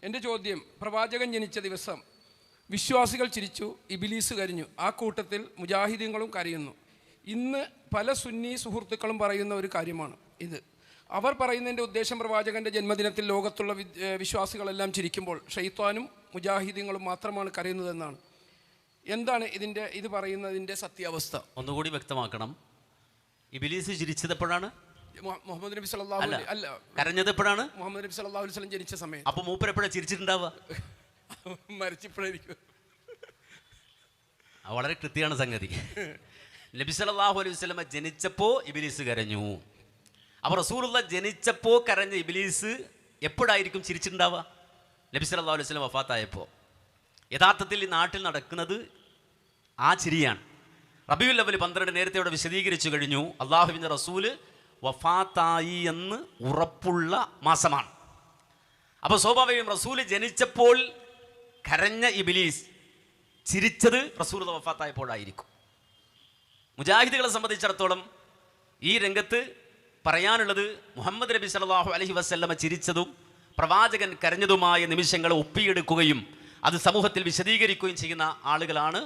എൻ്റെ ചോദ്യം, പ്രവാചകൻ ജനിച്ച ദിവസം വിശ്വാസികൾ ചിരിച്ചു, ഇബിലീസ് കരഞ്ഞു, ആ കൂട്ടത്തിൽ മുജാഹിദീങ്ങളും കരയുന്നു. ഇന്ന് പല സുന്നി സുഹൃത്തുക്കളും പറയുന്ന ഒരു കാര്യമാണ് ഇത്. അവർ പറയുന്നതിൻ്റെ ഉദ്ദേശം പ്രവാചകൻ്റെ ജന്മദിനത്തിൽ ലോകത്തുള്ള വിശ്വാസികളെല്ലാം ചിരിക്കുമ്പോൾ ഷൈത്വാനും മുജാഹിദീങ്ങളും മാത്രമാണ് കരയുന്നതെന്നാണ്. എന്താണ് ഇത് പറയുന്നതിൻ്റെ സത്യാവസ്ഥ? ഒന്നുകൂടി വ്യക്തമാക്കണം. ഇബിലീസ് ചിരിച്ചതെപ്പോഴാണ്? മുഹമ്മദ് നബി സല്ലല്ലാഹു അലൈഹി അല്ല, കരഞ്ഞത് എപ്പോഴാണ്? മുഹമ്മദ് നബി സല്ലല്ലാഹു അലൈഹി വസല്ലം ജനിച്ച സമയം. അപ്പൊ മൂപ്പർ എപ്പോഴാണ് ചിരിച്ചിട്ടുണ്ടാവുക? മരിച്ചപ്പോഴായിരിക്കും. വളരെ കൃത്യമാണ് സംഗതി. നബി സല്ലല്ലാഹു അലൈഹി വസല്ലം ജനിച്ചപ്പോ ഇബിലീസ് കരഞ്ഞു. അപ്പൊ റസൂലുള്ള ജനിച്ചപ്പോ കരഞ്ഞ ഇബിലീസ് എപ്പോഴായിരിക്കും ചിരിച്ചിട്ടുണ്ടാവുക? നബി സല്ലല്ലാഹു അലൈഹി വസല്ലം വഫാത്തായപ്പോൾ. യഥാർത്ഥത്തിൽ ഈ നാട്ടിൽ നടക്കുന്നത് ആ ചിരിയാണ്. റബീഉൽ അവ്വൽ 12 നേരത്തെ ഇവിടെ വിശദീകരിച്ചു കഴിഞ്ഞു. അള്ളാഹുവിൻ്റെ റസൂല് വഫാത്തായി എന്ന് ഉറപ്പുള്ള മാസമാണ്. അപ്പോൾ സ്വാഭാവികം റസൂല് ജനിച്ചപ്പോൾ കരഞ്ഞ ഇബിലീസ് ചിരിച്ചത് റസൂൽ വഫാത്തായപ്പോഴായിരിക്കും. മുജാഹിദുകളെ സംബന്ധിച്ചിടത്തോളം ഈ രംഗത്ത് പറയാനുള്ളത്, മുഹമ്മദ് നബി സല്ലല്ലാഹു അലൈഹി വസല്ലമ ചിരിച്ചതും പ്രവാചകൻ കരഞ്ഞതുമായ നിമിഷങ്ങളെ ഒപ്പിയെടുക്കുകയും അത് സമൂഹത്തിൽ വിശദീകരിക്കുകയും ചെയ്യുന്ന ആളുകളാണ്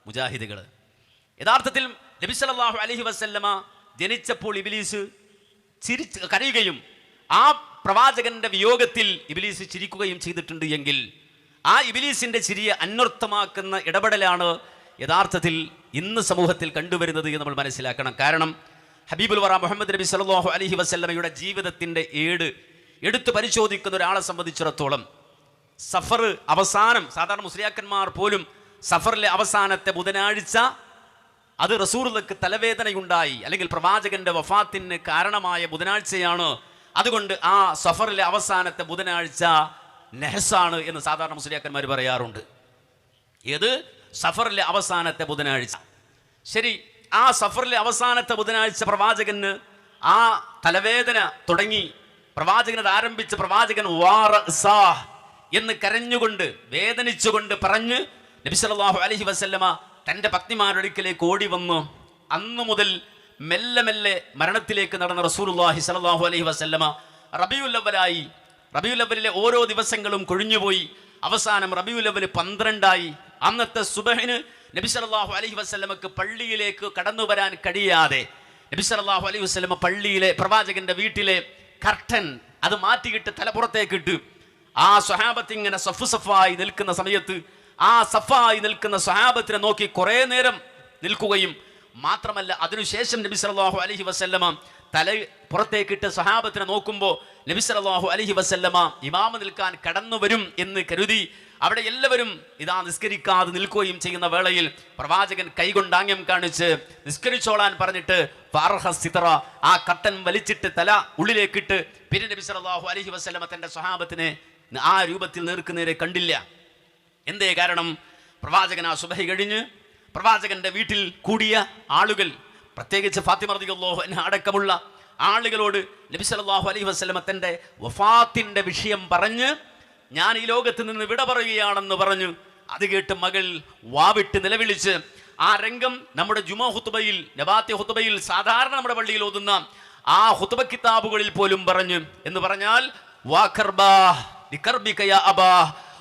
മുജാഹിദുകൾ. യഥാർത്ഥത്തിൽ നബി സല്ലല്ലാഹു അലൈഹി വസല്ലമ ജനിച്ചപ്പോൾ ഇബ്ലീസ് കരയുകയും ആ പ്രവാചകന്റെ വിയോഗത്തിൽ ഇബ്ലീസ് ചിരിക്കുകയും ചെയ്തിട്ടുണ്ട് എങ്കിൽ ആ ഇബ്ലീസിന്റെ ചിരിയെ അന്വർത്ഥമാക്കുന്ന ഇടപെടലാണ് യഥാർത്ഥത്തിൽ ഇന്ന് സമൂഹത്തിൽ കണ്ടുവരുന്നത് എന്ന് നമ്മൾ മനസ്സിലാക്കണം. കാരണം ഹബീബുൽ വറ മുഹമ്മദ് നബി സല്ലല്ലാഹു അലൈഹി വസല്ലമയുടെ ജീവിതത്തിന്റെ എടുത്തു പരിശോധിക്കുന്ന ഒരാളെ സംബന്ധിച്ചിടത്തോളം സഫർ അവസാനം, സാധാരണ മുസ്ലിയാക്കന്മാർ പോലും സഫറിലെ അവസാനത്തെ ബുധനാഴ്ച അത് റസൂലുള്ളാഹിക്ക് തലവേദനയുണ്ടായി അല്ലെങ്കിൽ പ്രവാചകന്റെ വഫാത്തിന് കാരണമായ ബുധനാഴ്ചയാണ്, അതുകൊണ്ട് ആ സഫറിലെ അവസാനത്തെ ബുധനാഴ്ച നെഹസാണ് എന്ന് സാധാരണ മുസ്ലിയാക്കന്മാർ പറയാറുണ്ട്. ഏത്? സഫറിലെ അവസാനത്തെ ബുധനാഴ്ച. ശരി, ആ സഫറിലെ അവസാനത്തെ ബുധനാഴ്ച പ്രവാചകന് ആ തലവേദന തുടങ്ങി. പ്രവാചകനത് ആരംഭിച്ച് പ്രവാചകൻ എന്ന് കരഞ്ഞുകൊണ്ട് വേദനിച്ചുകൊണ്ട് പറഞ്ഞ് നബി സല്ലല്ലാഹു അലൈഹി വസല്ലമ തൻ്റെ പത്നിമാരുടെ അടുക്കലേക്ക് ഓടി വന്നു. അന്നു മുതൽ മെല്ലെ മെല്ലെ മരണത്തിലേക്ക് നടന്ന റസൂലുള്ളാഹി സ്വല്ലല്ലാഹു അലൈഹി വസല്ലമ റബീഉൽ അവ്വലായി. റബീഉൽ അവ്വലിലെ ഓരോ ദിവസങ്ങളും കൊഴിഞ്ഞുപോയി. അവസാനം റബീഉൽ അവ്വൽ 12 അന്നത്തെ സുബഹിന് നബി സല്ലല്ലാഹു അലൈഹി വസല്ലമക്ക് പള്ളിയിലേക്ക് കടന്നു വരാൻ കഴിയാതെ നബി സല്ലല്ലാഹു അലൈഹി വസല്ലമ പള്ളിയിലെ പ്രവാചകന്റെ വീട്ടിലെ കർട്ടൻ അത് മാറ്റിയിട്ട് തലപ്പുറത്തേക്കിട്ട് ആ സ്വഹാബത്ത് ഇങ്ങനെ സഫായി നിൽക്കുന്ന സമയത്ത് ആ സഫായി നിൽക്കുന്ന സ്വഹാബത്തിനെ നോക്കി കുറേ നേരം നിൽക്കുകയും മാത്രമല്ല അതിനുശേഷം നബി സല്ലല്ലാഹു അലൈഹി വസല്ലമ തല പുറത്തേക്കിട്ട് സ്വഹാബത്തിനെ നോക്കുമ്പോൾ നബി സല്ലല്ലാഹു അലൈഹി വസല്ലമ ഇമാമ നിൽക്കാൻ കടന്നു വരും എന്ന് കരുതി അവിടെ എല്ലാവരും ഇതാ നിസ്കരിക്കാതെ നിൽക്കുകയും ചെയ്യുന്ന വേളയിൽ പ്രവാചകൻ കൈകൊണ്ടാങ്യം കാണിച്ച് നിസ്കരിച്ചോളാൻ പറഞ്ഞിട്ട് ആ കട്ടൻ വലിച്ചിട്ട് തല ഉള്ളിലേക്കിട്ട് പിന്നെ നബി സല്ലല്ലാഹു അലൈഹി വസല്ലമ തന്റെ സ്വഹാബത്തിനെ ആ രൂപത്തിൽ നേർക്കുനേരെ കണ്ടില്ല. എന്തേ കാരണം? പ്രവാചകൻ ആ സുബഹി കഴിഞ്ഞ് പ്രവാചകന്റെ വീട്ടിൽ കൂടിയ ആളുകൾ, പ്രത്യേകിച്ച് ഫാത്തിമ റളിയല്ലാഹു അൻഹ അടക്കമുള്ള ആളുകളോട് നബി സല്ലല്ലാഹു അലൈഹി വസല്ലമ തന്റെ വഫാത്തിന്റെ വിഷയം പറഞ്ഞ് ഞാൻ ഈ ലോകത്ത് നിന്ന് വിട പറയുകയാണെന്ന് പറഞ്ഞു. അത് കേട്ട് മകൾ വാവിട്ട് നിലവിളിച്ച് ആ രംഗം നമ്മുടെ ജുമാ ഹുതുബയിൽ, നബാത്തി ഹുതുബയിൽ, സാധാരണ നമ്മുടെ പള്ളിയിൽ ഓതുന്ന ആ ഹുതുബ കിതാബുകളിൽ പോലും പറഞ്ഞു. എന്ന് പറഞ്ഞാൽ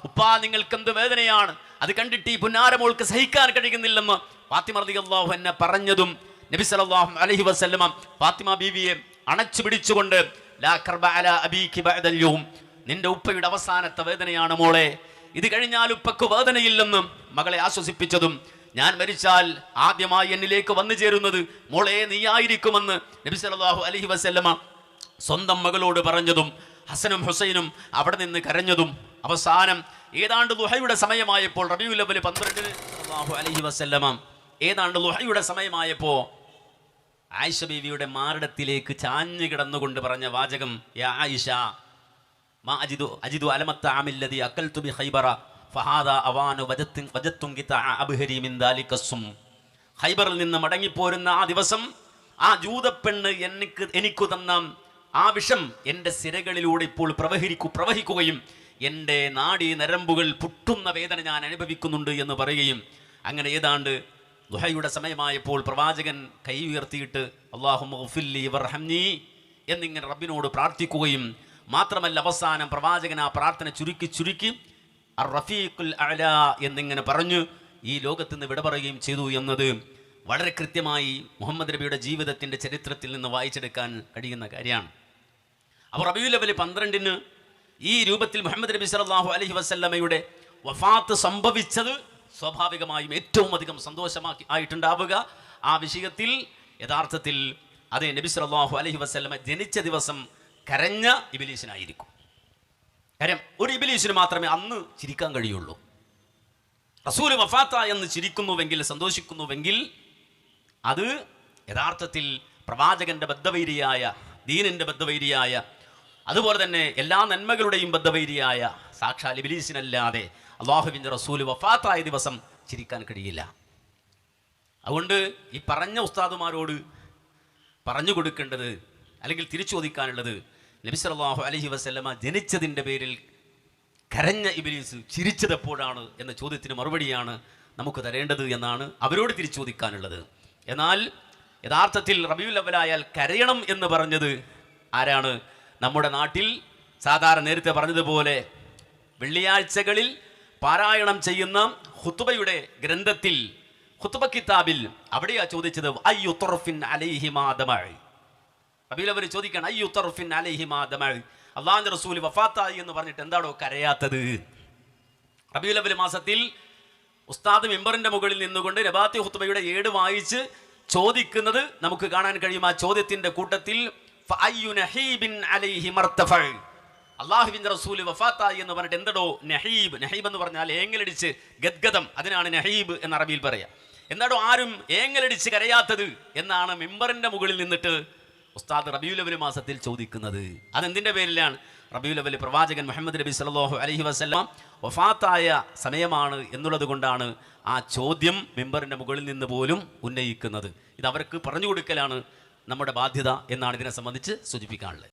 ഉപ്പാ നിങ്ങൾക്ക് എന്ത് വേദനയാണ്, അത് കണ്ടിട്ട് ഈ പുന്നാരമോൾക്ക് സഹിക്കാൻ കഴിയുന്നില്ലെന്ന് ഫാത്തിമ റളിയല്ലാഹു അൻഹ പറഞ്ഞതും നബി സല്ലല്ലാഹു അലൈഹി വസല്ലമ ഫാത്തിമ ബീവിയെ അണച്ചു പിടിച്ചുകൊണ്ട് ലാ കർബ അലാ അബീകി ബഅദൽ യൗം, നിന്റെ ഉപ്പയുടെ അവസാനത്തെ വേദനയാണ് മോളെ, ഇത് കഴിഞ്ഞാൽ ഉപ്പക്ക് വേദനയില്ലെന്ന് മകളെ ആശ്വസിപ്പിച്ചതും ഞാൻ മരിച്ചാൽ ആദ്യമായി എന്നിലേക്ക് വന്നു ചേരുന്നത് മോളെ നീയായിരിക്കുമെന്ന് നബി സല്ലല്ലാഹു അലൈഹി വസല്ലമ സ്വന്തം മകളോട് പറഞ്ഞതും ഹസനും ഹുസൈനും അവിടെ നിന്ന് കരഞ്ഞതും അവസാനം ഏതാണ്ട് ദുഹയുടെ സമയമായപ്പോൾ റബീഉൽ അവ്വൽ 12 സല്ലല്ലാഹു അലൈഹി വസല്ലമ ഏതാണ്ട് ദുഹയുടെ സമയമായപ്പോൾ ആയിഷ ബീവിയുടെ മാറിടത്തിലേക്ക് ചാഞ്ഞു കിടന്നുകൊണ്ട് പറഞ്ഞ വാചകം, യാ ആയിഷ മാ അജിദു അലമത്ത ആമില്ലദി അക്കൽതു ബി ഖൈബറ ഫഹാദാ അവാനു വജത്തും ഗിതാ അബ്ഹരി മിൻ ദാലിക സും. ഖൈബറിൽ നിന്ന് മടങ്ങിപ്പോരുന്ന ആ ദിവസം ആ ജൂതപ്പെണ്ണ് എനിക്ക് തന്ന ആ വിഷം എൻ്റെ സിരകളിലൂടെ ഇപ്പോൾ പ്രവഹിക്കുകയും എൻ്റെ നാഡീ നരമ്പുകൾ പൊട്ടുന്ന വേദന ഞാൻ അനുഭവിക്കുന്നുണ്ട് എന്ന് പറയുകയും അങ്ങനെ ഏതാണ്ട് ദുഹയുടെ സമയമായപ്പോൾ പ്രവാചകൻ കൈ ഉയർത്തിയിട്ട് അല്ലാഹുമ്മ ഗഫിർലി വർഹംനി എന്നിങ്ങനെ റബ്ബിനോട് പ്രാർത്ഥിക്കുകയും മാത്രമല്ല അവസാനം പ്രവാചകൻ ആ പ്രാർത്ഥന ചുരുക്കി അർ റഫീഖുൽ അഅ്ല എന്നിങ്ങനെ പറഞ്ഞു ഈ ലോകത്ത് നിന്ന് വിട പറയുകയും ചെയ്തു എന്നത് വളരെ കൃത്യമായി മുഹമ്മദ് നബിയുടെ ജീവിതത്തിൻ്റെ ചരിത്രത്തിൽ നിന്ന് വായിച്ചെടുക്കാൻ കഴിയുന്ന കാര്യമാണ്. അപ്പോൾ റബീഉൽ അവ്വൽ 12-ന് ഈ രൂപത്തിൽ മുഹമ്മദ് നബി സല്ലല്ലാഹു അലൈഹി വസല്ലമയുടെ വഫാത്ത് സംഭവിച്ചത് സ്വാഭാവികമായും ഏറ്റവും അധികം സന്തോഷമാക്കി ആയിട്ടുണ്ടാവുക ആ വിഷയത്തിൽ യഥാർത്ഥത്തിൽ അതേ നബി സല്ലല്ലാഹു അലൈഹി വസല്ലമ ജനിച്ച ദിവസം കരഞ്ഞ ഇബ്ലീസിനായിരിക്കും. കാര്യം ഒരു ഇബ്ലീസിന് മാത്രമേ അന്ന് ചിരിക്കാൻ കഴിയുള്ളൂ. റസൂൽ വഫാത്ത എന്ന് ചിരിക്കുന്നുവെങ്കിൽ, സന്തോഷിക്കുന്നുവെങ്കിൽ അത് യഥാർത്ഥത്തിൽ പ്രവാചകന്റെ ബദ്ധവൈരിയായ, ദീനിന്റെ ബദ്ധവൈരിയായ, അതുപോലെ തന്നെ എല്ലാ നന്മകളുടെയും ബദ്ധവൈരിയായ സാക്ഷാൽ ഇബ്ലീസിനല്ലാതെ അല്ലാഹുവിൻ്റെ റസൂൽ വഫാത്തായ ദിവസം ചിരിക്കാൻ കഴിയില്ല. അതുകൊണ്ട് ഈ പറഞ്ഞ ഉസ്താദുമാരോട് പറഞ്ഞു കൊടുക്കേണ്ടത് അല്ലെങ്കിൽ തിരിച്ചു ചോദിക്കാനുള്ളത്, നബി സല്ലല്ലാഹു അലൈഹി വസല്ലമ ജനിച്ചതിൻ്റെ പേരിൽ കരഞ്ഞ ഇബ്ലീസ് ചിരിച്ചത് എപ്പോഴാണ് എന്ന ചോദ്യത്തിന് മറുപടിയാണ് നമുക്ക് തരേണ്ടത് എന്നാണ് അവരോട് തിരിച്ചു ചോദിക്കാനുള്ളത്. എന്നാൽ യഥാർത്ഥത്തിൽ റബീഉൽ അവ്വലായാൽ കരയണം എന്ന് പറഞ്ഞത് ആരാണ്? നമ്മുടെ നാട്ടിൽ സാധാരണ നേരത്തെ പറഞ്ഞതുപോലെ വെള്ളിയാഴ്ചകളിൽ പാരായണം ചെയ്യുന്ന ഖുത്ബയുടെ ഗ്രന്ഥത്തിൽ, ഖുത്ബ കിതാബിൽ അവിടെയാ ചോദിച്ചത് അയ്യു തർഫിൻ അലൈഹി മാ ദമഅ. റബീഉൽ അവ്വൽ ചോദിക്കാൻ അയ്യു തർഫിൻ അലൈഹി മാ ദമഅ, അല്ലാഹുവിന്റെ റസൂൽ വഫാത്തായി എന്ന് പറഞ്ഞിട്ട് എന്താണോ കരയാത്തത്? റബീഉൽ അവ്വൽ മാസത്തിൽ ഉസ്താദ് മിമ്പറിന്റെ മുകളിൽ നിന്നുകൊണ്ട് നബാത്തി ഖുത്ബയുടെ ഏട് വായിച്ച് ചോദിക്കുന്നത് നമുക്ക് കാണാൻ കഴിയും. ആ ചോദ്യത്തിന്റെ കൂട്ടത്തിൽ അല്ലാഹുവിന്റെ റസൂൽ വഫാത്തായി എന്ന് പറഞ്ഞിട്ട് എന്തടോ നഹീബ്, നഹീബ് എന്ന് പറഞ്ഞാൽ ഏങ്ങലടിച്ച് ഗദ്ഗദം, അതിനാണ് നഹീബ് എന്ന അറബിയിൽ പറയാ. എന്താടോ ആരും ഏങ്ങലടിച്ച് കരയാത്തത് എന്നാണ് മിമ്പറിന്റെ മുകളിൽ നിന്നിട്ട് ഉസ്താദ് റബീഉൽ അവ്വൽ മാസത്തിൽ ചോദിക്കുന്നത്. അതെന്തിന്റെ പേരിലാണ്? റബീഉൽ അവ്വൽ പ്രവാചകൻ മുഹമ്മദ് നബി സല്ലല്ലാഹു അലൈഹി വസല്ലം വഫാത്തായ സമയമാണ് എന്നുള്ളത് കൊണ്ടാണ് ആ ചോദ്യം മിമ്പറിന്റെ മുകളിൽ നിന്ന് പോലും ഉന്നയിക്കുന്നത്. ഇത് അവർക്ക് പറഞ്ഞു കൊടുക്കലാണ് നമ്മുടെ ബാധ്യത എന്നാണ് ഇതിനെ സംബന്ധിച്ച് സൂചിപ്പിക്കാനുള്ളത്.